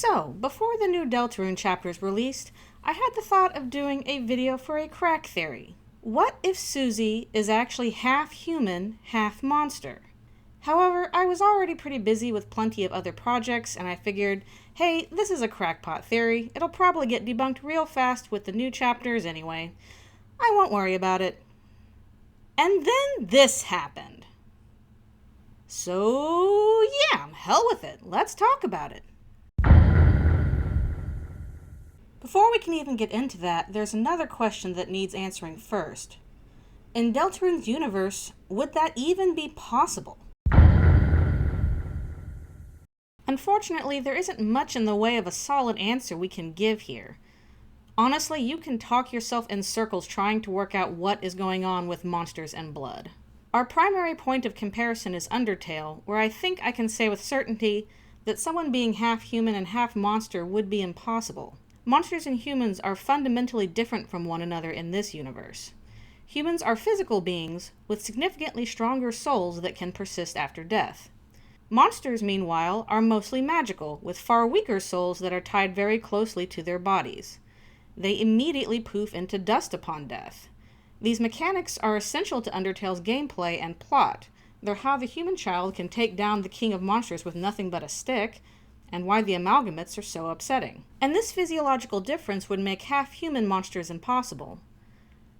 So, before the new Deltarune chapters released, I had the thought of doing a video for a crack theory. What if Susie is actually half human, half monster? However, I was already pretty busy with plenty of other projects, and I figured, hey, this is a crackpot theory. It'll probably get debunked real fast with the new chapters anyway. I won't worry about it. And then this happened. So, yeah, hell with it. Let's talk about it. Before we can even get into that, there's another question that needs answering first. In Deltarune's universe, would that even be possible? Unfortunately, there isn't much in the way of a solid answer we can give here. Honestly, you can talk yourself in circles trying to work out what is going on with monsters and blood. Our primary point of comparison is Undertale, where I think I can say with certainty that someone being half human and half monster would be impossible. Monsters and humans are fundamentally different from one another in this universe. Humans are physical beings with significantly stronger souls that can persist after death. Monsters, meanwhile, are mostly magical, with far weaker souls that are tied very closely to their bodies. They immediately poof into dust upon death. These mechanics are essential to Undertale's gameplay and plot. They're how the human child can take down the king of monsters with nothing but a stick, and why the amalgamates are so upsetting. And this physiological difference would make half-human monsters impossible.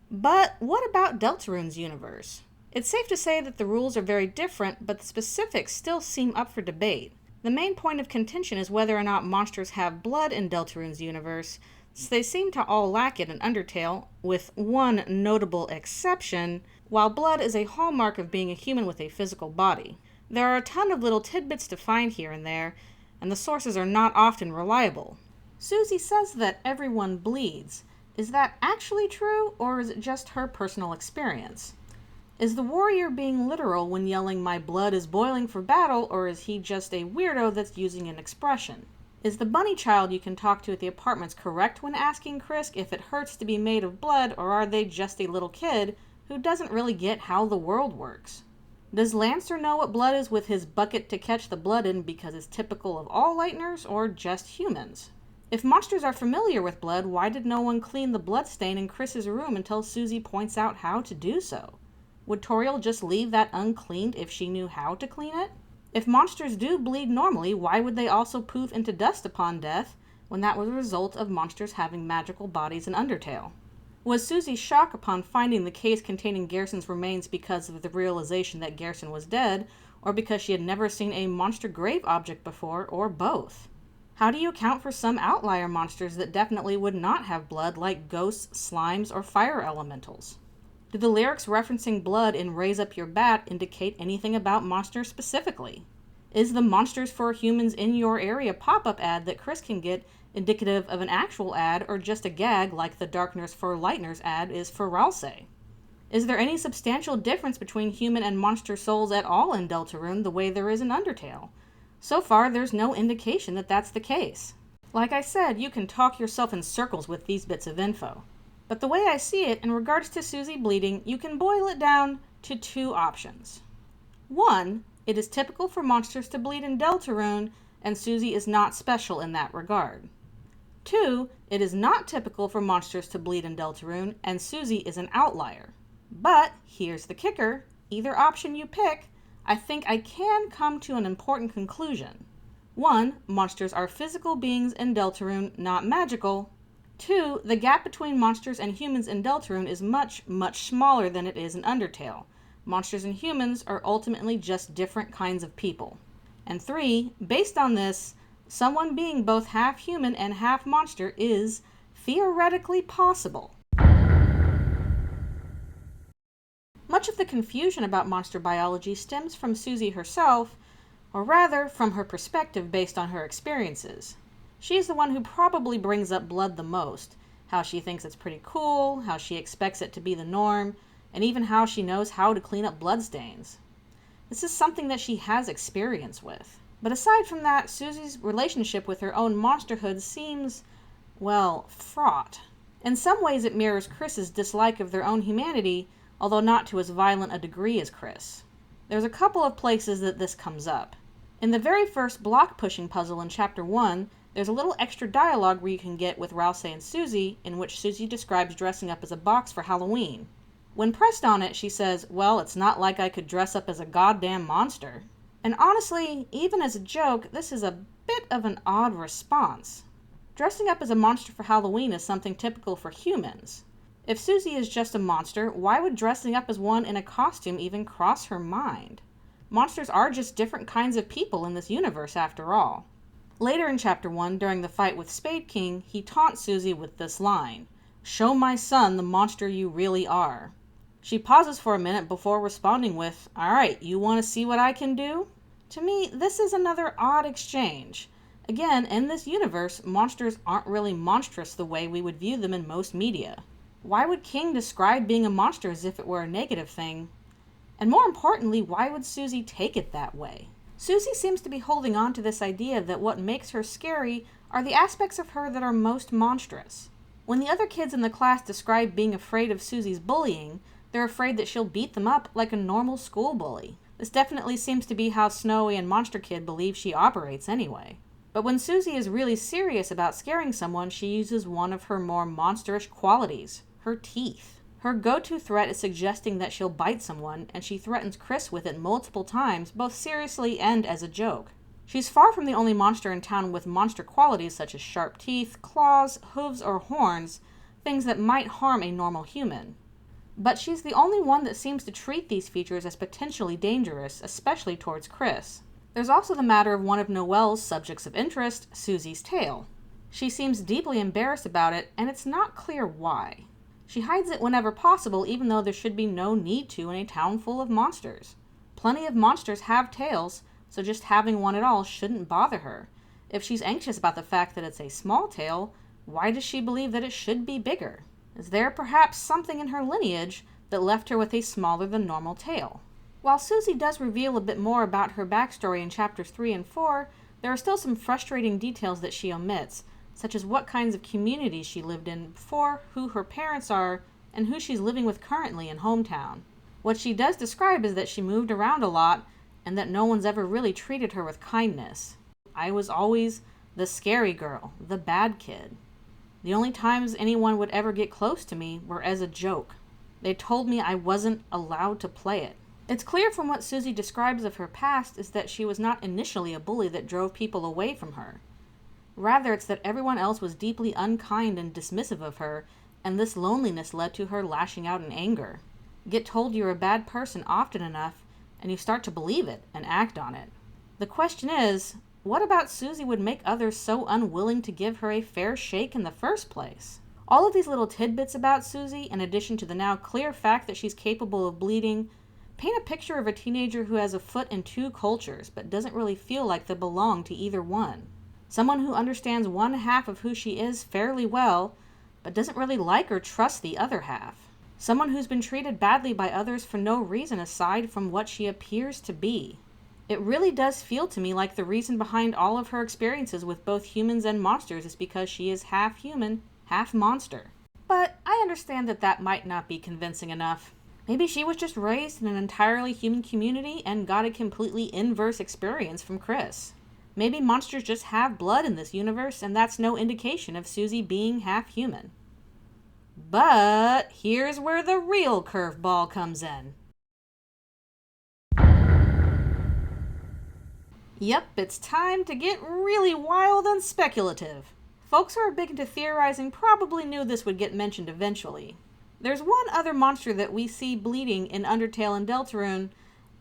But what about Deltarune's universe? It's safe to say that the rules are very different, but the specifics still seem up for debate. The main point of contention is whether or not monsters have blood in Deltarune's universe, since they seem to all lack it in Undertale, with one notable exception, while blood is a hallmark of being a human with a physical body. There are a ton of little tidbits to find here and there, and the sources are not often reliable. Susie says that everyone bleeds. Is that actually true, or is it just her personal experience? Is the warrior being literal when yelling, "My blood is boiling for battle," or is he just a weirdo that's using an expression? Is the bunny child you can talk to at the apartments correct when asking Krisk if it hurts to be made of blood, or are they just a little kid who doesn't really get how the world works? Does Lancer know what blood is with his bucket to catch the blood in because it's typical of all Lightners, or just humans? If monsters are familiar with blood, why did no one clean the blood stain in Chris's room until Susie points out how to do so? Would Toriel just leave that uncleaned if she knew how to clean it? If monsters do bleed normally, why would they also poof into dust upon death when that was a result of monsters having magical bodies in Undertale? Was Susie's shock upon finding the case containing Gerson's remains because of the realization that Gerson was dead, or because she had never seen a monster grave object before, or both? How do you account for some outlier monsters that definitely would not have blood, like ghosts, slimes, or fire elementals? Do the lyrics referencing blood in Raise Up Your Bat indicate anything about monsters specifically? Is the Monsters for Humans in Your Area pop-up ad that Chris can get indicative of an actual ad, or just a gag like the Darkness for Lightners ad is for Ralsei? Is there any substantial difference between human and monster souls at all in Deltarune the way there is in Undertale? So far, there's no indication that that's the case. Like I said, you can talk yourself in circles with these bits of info. But the way I see it, in regards to Susie bleeding, you can boil it down to two options. One, it is typical for monsters to bleed in Deltarune, and Susie is not special in that regard. Two, it is not typical for monsters to bleed in Deltarune, and Susie is an outlier. But, here's the kicker, either option you pick, I think I can come to an important conclusion. One, monsters are physical beings in Deltarune, not magical. Two, the gap between monsters and humans in Deltarune is much, much smaller than it is in Undertale. Monsters and humans are ultimately just different kinds of people. And three, based on this, someone being both half human and half monster is theoretically possible. Much of the confusion about monster biology stems from Susie herself, or rather, from her perspective based on her experiences. She's the one who probably brings up blood the most, how she thinks it's pretty cool, how she expects it to be the norm, and even how she knows how to clean up bloodstains. This is something that she has experience with. But aside from that, Susie's relationship with her own monsterhood seems, well, fraught. In some ways it mirrors Chris's dislike of their own humanity, although not to as violent a degree as Chris. There's a couple of places that this comes up. In the very first block-pushing puzzle in Chapter 1, There's a little extra dialogue where you can get with Rousey and Susie, in which Susie describes dressing up as a box for Halloween. When pressed on it, she says, "Well, it's not like I could dress up as a goddamn monster." And honestly, even as a joke, this is a bit of an odd response. Dressing up as a monster for Halloween is something typical for humans. If Susie is just a monster, why would dressing up as one in a costume even cross her mind? Monsters are just different kinds of people in this universe, after all. Later in Chapter 1, during the fight with Spade King, he taunts Susie with this line, "Show my son the monster you really are." She pauses for a minute before responding with, "Alright, you want to see what I can do?" To me, this is another odd exchange. Again, in this universe, monsters aren't really monstrous the way we would view them in most media. Why would King describe being a monster as if it were a negative thing? And more importantly, why would Susie take it that way? Susie seems to be holding on to this idea that what makes her scary are the aspects of her that are most monstrous. When the other kids in the class describe being afraid of Susie's bullying, they're afraid that she'll beat them up like a normal school bully. This definitely seems to be how Snowy and Monster Kid believe she operates anyway. But when Susie is really serious about scaring someone, she uses one of her more monsterish qualities, her teeth. Her go-to threat is suggesting that she'll bite someone, and she threatens Chris with it multiple times, both seriously and as a joke. She's far from the only monster in town with monster qualities such as sharp teeth, claws, hooves, or horns, things that might harm a normal human. But she's the only one that seems to treat these features as potentially dangerous, especially towards Chris. There's also the matter of one of Noelle's subjects of interest, Susie's tail. She seems deeply embarrassed about it, and it's not clear why. She hides it whenever possible, even though there should be no need to in a town full of monsters. Plenty of monsters have tails, so just having one at all shouldn't bother her. If she's anxious about the fact that it's a small tail, why does she believe that it should be bigger? Is there perhaps something in her lineage that left her with a smaller than normal tail? While Susie does reveal a bit more about her backstory in chapters 3 and 4, there are still some frustrating details that she omits, such as what kinds of communities she lived in before, who her parents are, and who she's living with currently in hometown. What she does describe is that she moved around a lot, and that no one's ever really treated her with kindness. I was always the scary girl, the bad kid. The only times anyone would ever get close to me were as a joke. They told me I wasn't allowed to play it. It's clear from what Susie describes of her past is that she was not initially a bully that drove people away from her. Rather, it's that everyone else was deeply unkind and dismissive of her, and this loneliness led to her lashing out in anger. Get told you're a bad person often enough, and you start to believe it and act on it. The question is, what about Susie would make others so unwilling to give her a fair shake in the first place? All of these little tidbits about Susie, in addition to the now clear fact that she's capable of bleeding, paint a picture of a teenager who has a foot in two cultures, but doesn't really feel like they belong to either one. Someone who understands one half of who she is fairly well, but doesn't really like or trust the other half. Someone who's been treated badly by others for no reason aside from what she appears to be. It really does feel to me like the reason behind all of her experiences with both humans and monsters is because she is half human, half monster. But I understand that that might not be convincing enough. Maybe she was just raised in an entirely human community and got a completely inverse experience from Chris. Maybe monsters just have blood in this universe, and that's no indication of Susie being half human. But here's where the real curveball comes in. Yep, it's time to get really wild and speculative. Folks who are big into theorizing probably knew this would get mentioned eventually. There's one other monster that we see bleeding in Undertale and Deltarune,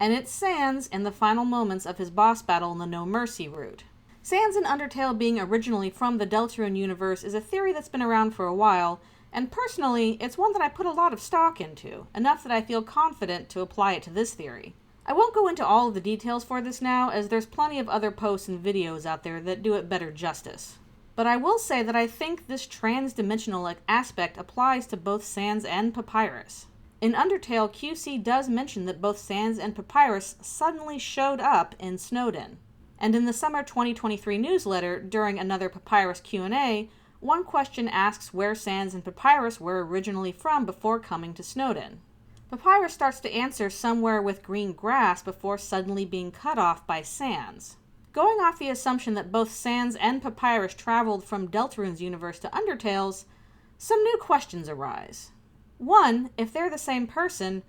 and it's Sans in the final moments of his boss battle in the No Mercy route. Sans in Undertale being originally from the Deltarune universe is a theory that's been around for a while, and personally, it's one that I put a lot of stock into, enough that I feel confident to apply it to this theory. I won't go into all of the details for this now, as there's plenty of other posts and videos out there that do it better justice. But I will say that I think this trans-dimensional aspect applies to both Sans and Papyrus. In Undertale, QC does mention that both Sans and Papyrus suddenly showed up in Snowdin. And in the summer 2023 newsletter, during another Papyrus Q&A, one question asks where Sans and Papyrus were originally from before coming to Snowdin. Papyrus starts to answer somewhere with green grass before suddenly being cut off by Sans. Going off the assumption that both Sans and Papyrus traveled from Deltarune's universe to Undertale's, some new questions arise. 1, if they're the same person,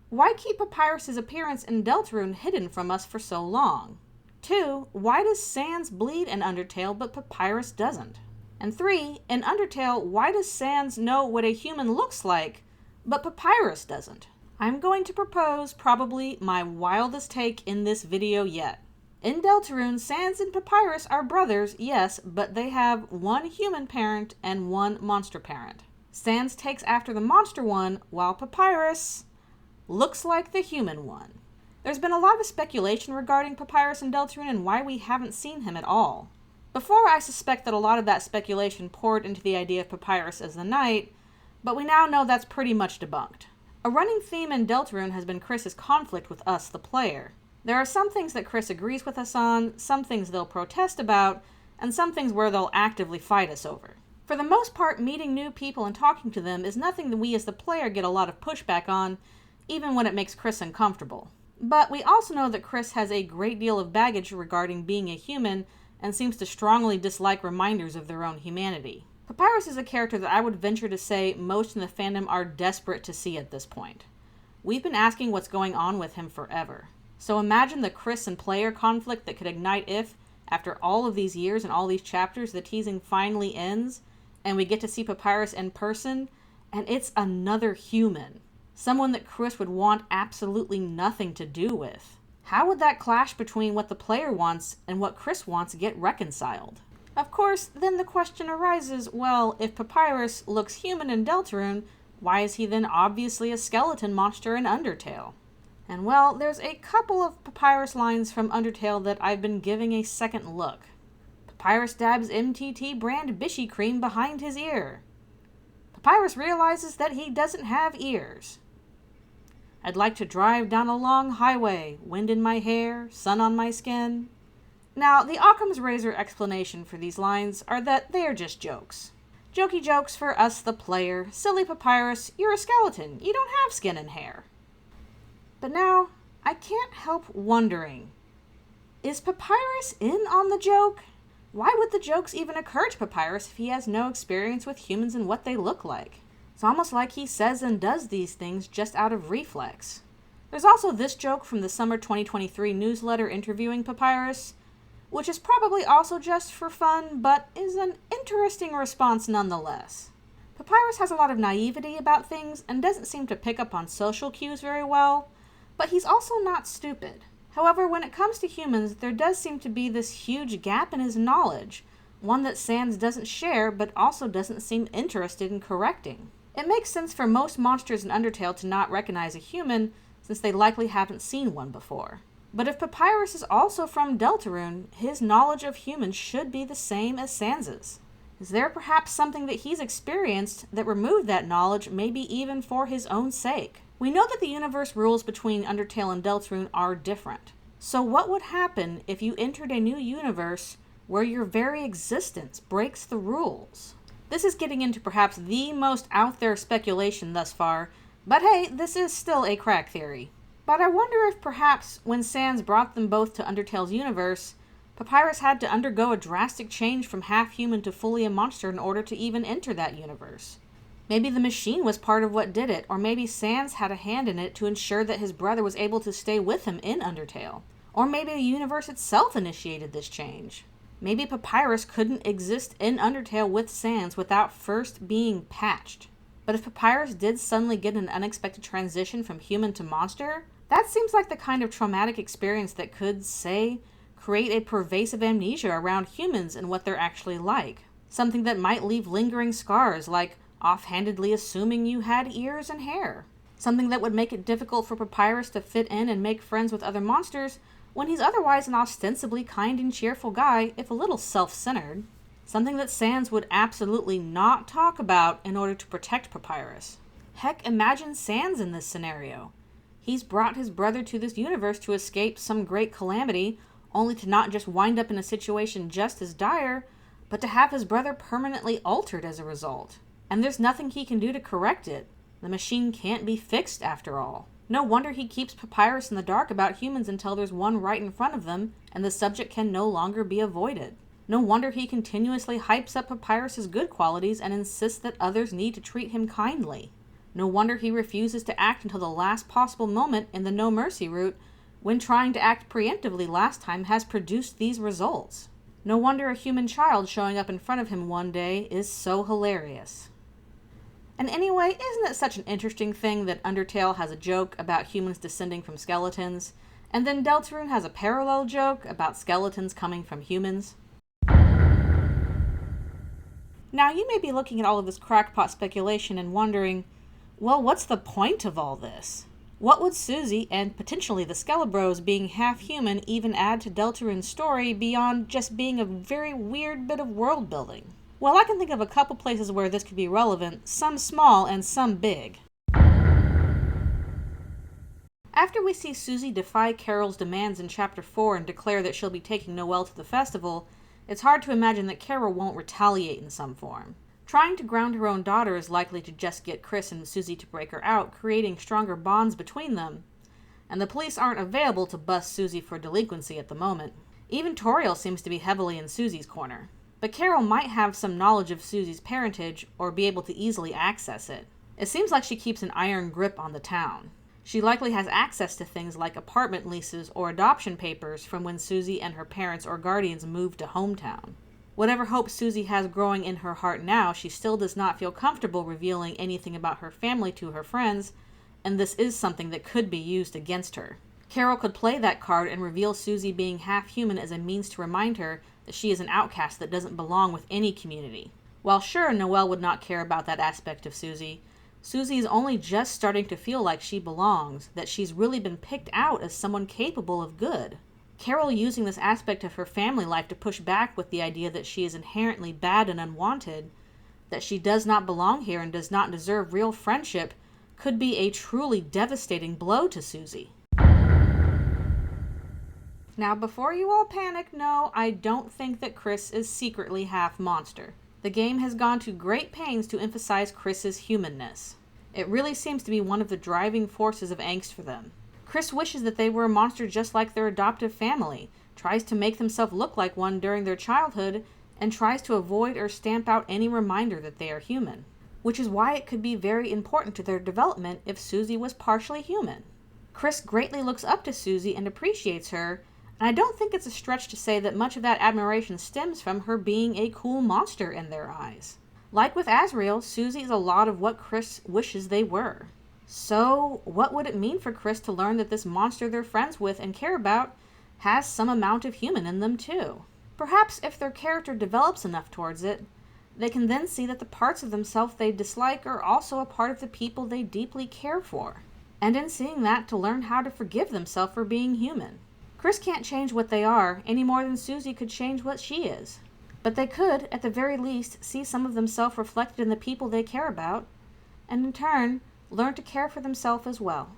why keep Papyrus's appearance in Deltarune hidden from us for so long? 2, why does Sans bleed in Undertale but Papyrus doesn't? And 3, in Undertale, why does Sans know what a human looks like, but Papyrus doesn't? I'm going to propose probably my wildest take in this video yet. In Deltarune, Sans and Papyrus are brothers, yes, but they have one human parent and one monster parent. Sans takes after the monster one, while Papyrus looks like the human one. There's been a lot of speculation regarding Papyrus and Deltarune and why we haven't seen him at all. Before, I suspect that a lot of that speculation poured into the idea of Papyrus as the knight, but we now know that's pretty much debunked. A running theme in Deltarune has been Chris's conflict with us, the player. There are some things that Chris agrees with us on, some things they'll protest about, and some things where they'll actively fight us over. For the most part, meeting new people and talking to them is nothing that we as the player get a lot of pushback on, even when it makes Chris uncomfortable. But we also know that Chris has a great deal of baggage regarding being a human and seems to strongly dislike reminders of their own humanity. Papyrus is a character that I would venture to say most in the fandom are desperate to see at this point. We've been asking what's going on with him forever. So imagine the Chris and player conflict that could ignite if, after all of these years and all these chapters, the teasing finally ends, and we get to see Papyrus in person, and it's another human. Someone that Chris would want absolutely nothing to do with. How would that clash between what the player wants and what Chris wants get reconciled? Of course, then the question arises, well, if Papyrus looks human in Deltarune, why is he then obviously a skeleton monster in Undertale? And well, there's a couple of Papyrus lines from Undertale that I've been giving a second look. Papyrus dabs MTT brand Bishy cream behind his ear. Papyrus realizes that he doesn't have ears. I'd like to drive down a long highway, wind in my hair, sun on my skin. Now, the Occam's razor explanation for these lines are that they are just jokes. Jokey jokes for us, the player. Silly Papyrus, you're a skeleton. You don't have skin and hair. But now, I can't help wondering, is Papyrus in on the joke? Why would the jokes even occur to Papyrus if he has no experience with humans and what they look like? It's almost like he says and does these things just out of reflex. There's also this joke from the summer 2023 newsletter interviewing Papyrus, which is probably also just for fun, but is an interesting response nonetheless. Papyrus has a lot of naivety about things and doesn't seem to pick up on social cues very well, but he's also not stupid. However, when it comes to humans, there does seem to be this huge gap in his knowledge, one that Sans doesn't share but also doesn't seem interested in correcting. It makes sense for most monsters in Undertale to not recognize a human, since they likely haven't seen one before. But if Papyrus is also from Deltarune, his knowledge of humans should be the same as Sans's. Is there perhaps something that he's experienced that removed that knowledge, maybe even for his own sake? We know that the universe rules between Undertale and Deltarune are different. So what would happen if you entered a new universe where your very existence breaks the rules? This is getting into perhaps the most out there speculation thus far, but hey, this is still a crack theory. But I wonder if perhaps when Sans brought them both to Undertale's universe, Papyrus had to undergo a drastic change from half-human to fully a monster in order to even enter that universe. Maybe the machine was part of what did it, or maybe Sans had a hand in it to ensure that his brother was able to stay with him in Undertale. Or maybe the universe itself initiated this change. Maybe Papyrus couldn't exist in Undertale with Sans without first being patched. But if Papyrus did suddenly get an unexpected transition from human to monster, that seems like the kind of traumatic experience that could, say, create a pervasive amnesia around humans and what they're actually like. Something that might leave lingering scars, like offhandedly assuming you had ears and hair. Something that would make it difficult for Papyrus to fit in and make friends with other monsters when he's otherwise an ostensibly kind and cheerful guy, if a little self-centered. Something that Sans would absolutely not talk about in order to protect Papyrus. Heck, imagine Sans in this scenario. He's brought his brother to this universe to escape some great calamity, only to not just wind up in a situation just as dire, but to have his brother permanently altered as a result. And there's nothing he can do to correct it. The machine can't be fixed after all. No wonder he keeps Papyrus in the dark about humans until there's one right in front of them and the subject can no longer be avoided. No wonder he continuously hypes up Papyrus's good qualities and insists that others need to treat him kindly. No wonder he refuses to act until the last possible moment in the no mercy route, when trying to act preemptively last time has produced these results. No wonder a human child showing up in front of him one day is so hilarious. And anyway, isn't it such an interesting thing that Undertale has a joke about humans descending from skeletons, and then Deltarune has a parallel joke about skeletons coming from humans? Now, you may be looking at all of this crackpot speculation and wondering, well, what's the point of all this? What would Susie and potentially the Skelebros being half-human even add to Deltarune's story beyond just being a very weird bit of world building? Well, I can think of a couple places where this could be relevant, some small and some big. After we see Susie defy Carol's demands in Chapter 4 and declare that she'll be taking Noelle to the festival, it's hard to imagine that Carol won't retaliate in some form. Trying to ground her own daughter is likely to just get Chris and Susie to break her out, creating stronger bonds between them. And the police aren't available to bust Susie for delinquency at the moment. Even Toriel seems to be heavily in Susie's corner. But Carol might have some knowledge of Susie's parentage or be able to easily access it. It seems like she keeps an iron grip on the town. She likely has access to things like apartment leases or adoption papers from when Susie and her parents or guardians moved to hometown. Whatever hope Susie has growing in her heart now, she still does not feel comfortable revealing anything about her family to her friends, and this is something that could be used against her. Carol could play that card and reveal Susie being half-human as a means to remind her that she is an outcast that doesn't belong with any community. While sure, Noelle would not care about that aspect of Susie, Susie is only just starting to feel like she belongs, that she's really been picked out as someone capable of good. Carol using this aspect of her family life to push back with the idea that she is inherently bad and unwanted, that she does not belong here and does not deserve real friendship, could be a truly devastating blow to Susie. Now, before you all panic, no, I don't think that Chris is secretly half monster. The game has gone to great pains to emphasize Chris's humanness. It really seems to be one of the driving forces of angst for them. Chris wishes that they were a monster just like their adoptive family, tries to make themselves look like one during their childhood, and tries to avoid or stamp out any reminder that they are human. Which is why it could be very important to their development if Susie was partially human. Chris greatly looks up to Susie and appreciates her, and I don't think it's a stretch to say that much of that admiration stems from her being a cool monster in their eyes. Like with Asriel, Susie is a lot of what Chris wishes they were. So, what would it mean for Chris to learn that this monster they're friends with and care about has some amount of human in them too? Perhaps if their character develops enough towards it, they can then see that the parts of themselves they dislike are also a part of the people they deeply care for. And in seeing that, to learn how to forgive themselves for being human. Chris can't change what they are any more than Susie could change what she is. But they could, at the very least, see some of themselves reflected in the people they care about, and in turn, learn to care for themselves as well.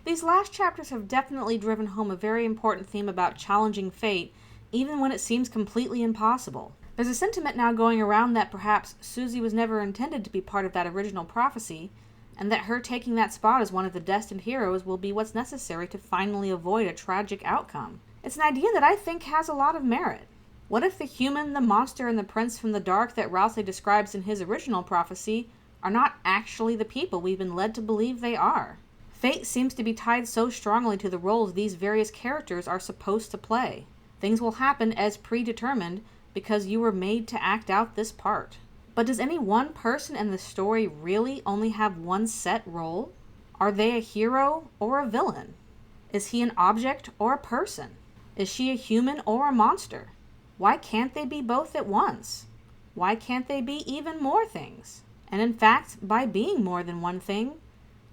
These last chapters have definitely driven home a very important theme about challenging fate, even when it seems completely impossible. There's a sentiment now going around that perhaps Susie was never intended to be part of that original prophecy, and that her taking that spot as one of the destined heroes will be what's necessary to finally avoid a tragic outcome. It's an idea that I think has a lot of merit. What if the human, the monster, and the prince from the dark that Rousey describes in his original prophecy are not actually the people we've been led to believe they are? Fate seems to be tied so strongly to the roles these various characters are supposed to play. Things will happen as predetermined because you were made to act out this part. But does any one person in the story really only have one set role? Are they a hero or a villain? Is he an object or a person? Is she a human or a monster? Why can't they be both at once? Why can't they be even more things? And in fact, by being more than one thing,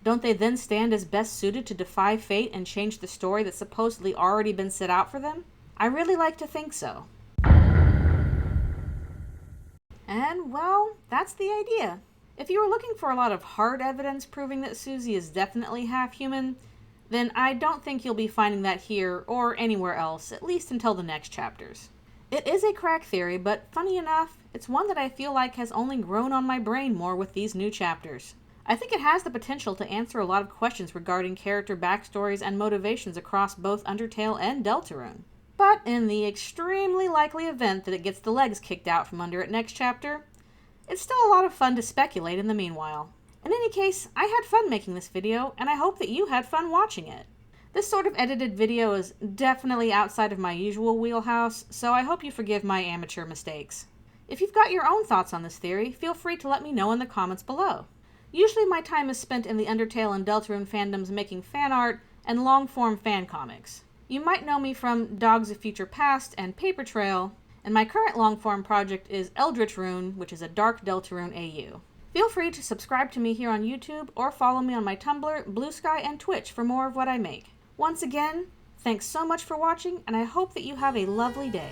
don't they then stand as best suited to defy fate and change the story that's supposedly already been set out for them? I really like to think so. And, well, that's the idea. If you were looking for a lot of hard evidence proving that Susie is definitely half-human, then I don't think you'll be finding that here or anywhere else, at least until the next chapters. It is a crack theory, but funny enough, it's one that I feel like has only grown on my brain more with these new chapters. I think it has the potential to answer a lot of questions regarding character backstories and motivations across both Undertale and Deltarune. But in the extremely likely event that it gets the legs kicked out from under it next chapter, it's still a lot of fun to speculate in the meanwhile. In any case, I had fun making this video, and I hope that you had fun watching it. This sort of edited video is definitely outside of my usual wheelhouse, so I hope you forgive my amateur mistakes. If you've got your own thoughts on this theory, feel free to let me know in the comments below. Usually my time is spent in the Undertale and Deltarune fandoms making fan art and long-form fan comics. You might know me from Dogs of Future Past and Paper Trail, and my current long-form project is Eldritch Rune, which is a Dark Deltarune AU. Feel free to subscribe to me here on YouTube or follow me on my Tumblr, Blue Sky, and Twitch for more of what I make. Once again, thanks so much for watching, and I hope that you have a lovely day.